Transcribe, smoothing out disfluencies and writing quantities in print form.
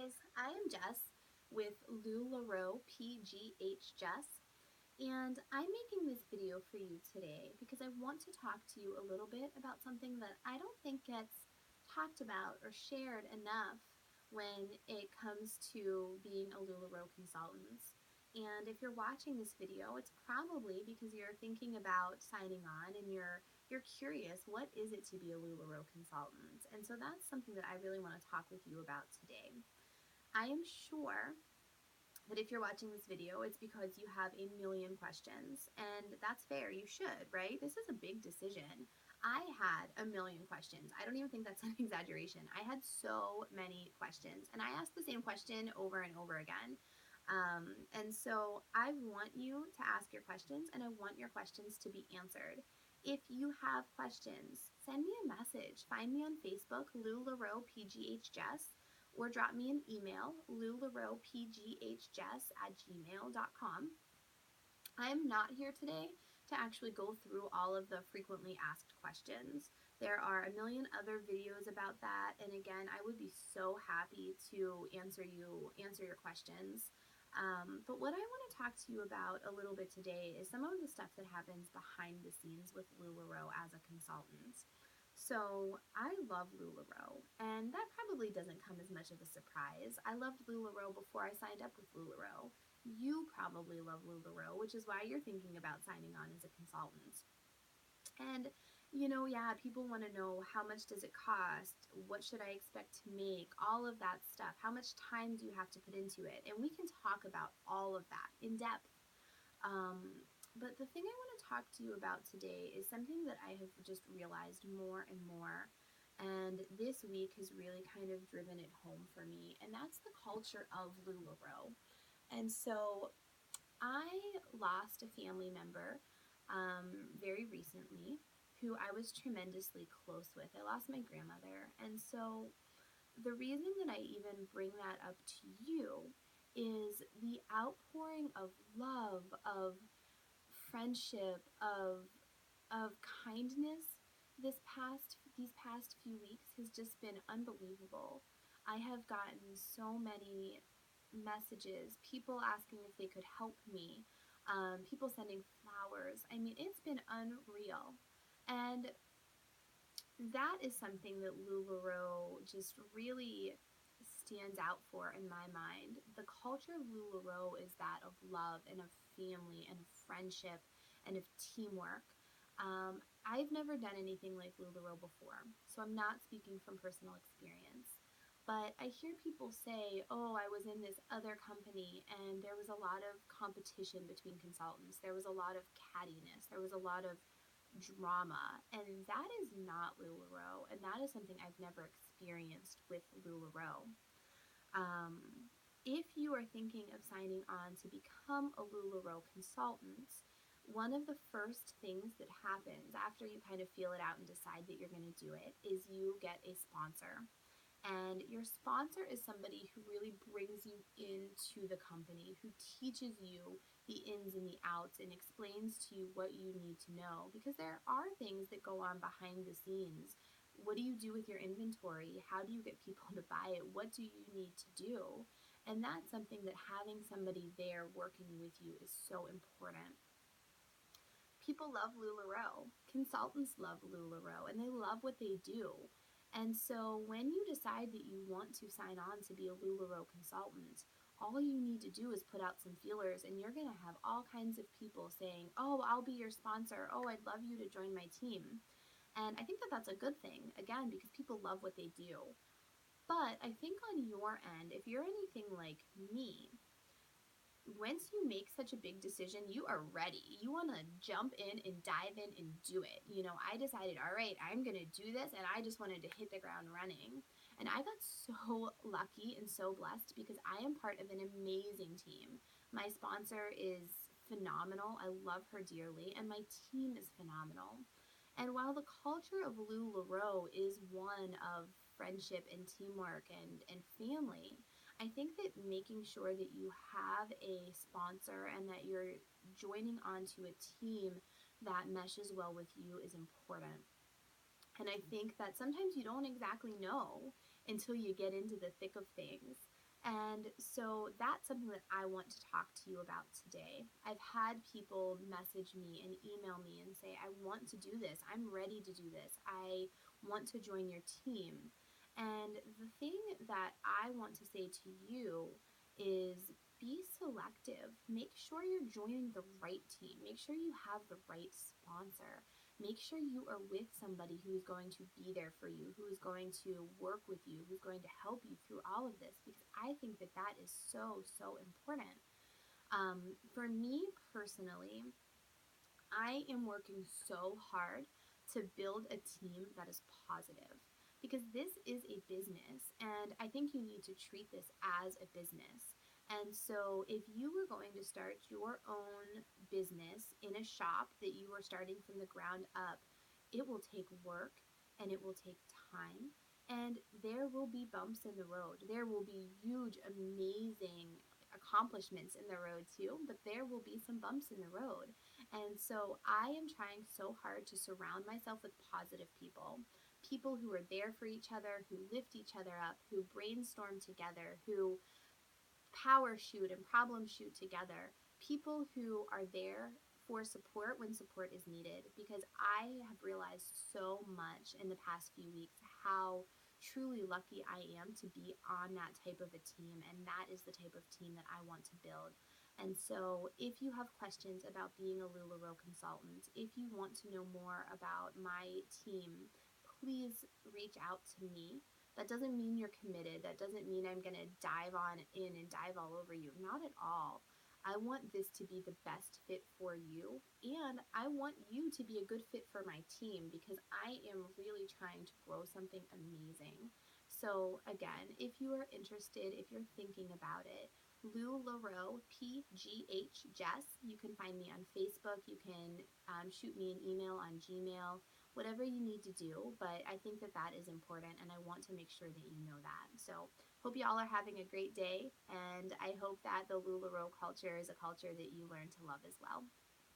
guys, I am Jess with LuLaRoePghJess, and I'm making this video for you today because I want to talk to you a little bit about something that I don't think gets talked about or shared enough when it comes to being a LuLaRoe consultant. And if you're watching this video, it's probably because you're thinking about signing on and you're curious, what is it to be a LuLaRoe consultant? And so that's something that I really want to talk with you about today. I am sure that if you're watching this video, it's because you have a million questions, and that's fair. You should, right? This is a big decision. I had a million questions. I don't even think that's an exaggeration. I had so many questions, and I asked the same question over and over again. And so I want you to ask your questions, and I want your questions to be answered. If you have questions, send me a message. Find me on Facebook, LuLaRoePghJess, or drop me an email, LuLaRoePghJess@gmail.com. I'm not here today to actually go through all of the frequently asked questions. There are a million other videos about that, and again, I would be so happy to answer your questions. But what I want to talk to you about a little bit today is some of the stuff that happens behind the scenes with LuLaRoe as a consultant. So I love LuLaRoe, and that probably doesn't come as much of a surprise. I loved LuLaRoe before I signed up with LuLaRoe. You probably love LuLaRoe, which is why you're thinking about signing on as a consultant. And yeah, people want to know, how much does it cost? What should I expect to make? All of that stuff. How much time do you have to put into it? And we can talk about all of that in depth. But the thing I want to talk to you about today is something that I have just realized more and more. And this week has really kind of driven it home for me. And that's the culture of LuLaRoe. And so I lost a family member very recently who I was tremendously close with. I lost my grandmother. And so the reason that I even bring that up to you is the outpouring of love, of friendship, of kindness these past few weeks has just been unbelievable. I have gotten so many messages, people asking if they could help me, people sending flowers. I mean, it's been unreal. And that is something that LuLaRoe just really stands out for in my mind. The culture of LuLaRoe is that of love and of family and of friendship and of teamwork. I've never done anything like LuLaRoe before, so I'm not speaking from personal experience. But I hear people say, oh, I was in this other company and there was a lot of competition between consultants. There was a lot of cattiness. There was a lot of drama, and that is not LuLaRoe, and that is something I've never experienced with LuLaRoe. Um, if you are thinking of signing on to become a LuLaRoe consultant, one of the first things that happens after you kind of feel it out and decide that you're going to do it is you get a sponsor. And your sponsor is somebody who really brings you into the company, who teaches you the ins and the outs and explains to you what you need to know. Because there are things that go on behind the scenes. What do you do with your inventory? How do you get people to buy it? What do you need to do? And that's something that having somebody there working with you is so important. People love LuLaRoe. Consultants love LuLaRoe, and they love what they do. And so when you decide that you want to sign on to be a LuLaRoe consultant, all you need to do is put out some feelers, and you're going to have all kinds of people saying, oh, I'll be your sponsor. Oh, I'd love you to join my team. And I think that that's a good thing, again, because people love what they do. But I think on your end, if you're anything like me, once you make such a big decision, you are ready. You want to jump in and dive in and do it. I decided, all right, I'm going to do this, and I just wanted to hit the ground running. And I got so lucky and so blessed because I am part of an amazing team. My sponsor is phenomenal. I love her dearly, and my team is phenomenal. And while the culture of LuLaRoe is one of friendship and teamwork and family, I think that making sure that you have a sponsor and that you're joining onto a team that meshes well with you is important. And I think that sometimes you don't exactly know until you get into the thick of things. And so that's something that I want to talk to you about today. I've had people message me and email me and say, I want to do this. I'm ready to do this. I want to join your team. And the thing that I want to say to you is be selective. Make sure you're joining the right team. Make sure you have the right sponsor. Make sure you are with somebody who is going to be there for you, who is going to work with you, who's going to help you through all of this, because I think that that is so, so important. For me personally, I am working so hard to build a team that is positive because this is a business and I think you need to treat this as a business. And so, if you were going to start your own business in a shop that you are starting from the ground up, it will take work and it will take time. And there will be bumps in the road. There will be huge, amazing accomplishments in the road too, but there will be some bumps in the road. And so I am trying so hard to surround myself with positive people, people who are there for each other, who lift each other up, who brainstorm together, who power shoot and problem shoot together, people who are there for support when support is needed. Because I have realized so much in the past few weeks how truly lucky I am to be on that type of a team, and that is the type of team that I want to build. And so, if you have questions about being a LuLaRoe consultant, if you want to know more about my team, please reach out to me. That doesn't mean you're committed. That doesn't mean I'm going to dive on in and dive all over you. Not at all. I want this to be the best fit for you, and I want you to be a good fit for my team because I am really trying to grow something amazing. So, again, if you are interested, if you're thinking about it, LuLaRoePghJess. You can find me on Facebook. You can shoot me an email on Gmail, whatever you need to do. But I think that that is important, and I want to make sure that you know that. So, hope you all are having a great day, and I hope that the LuLaRoe culture is a culture that you learn to love as well.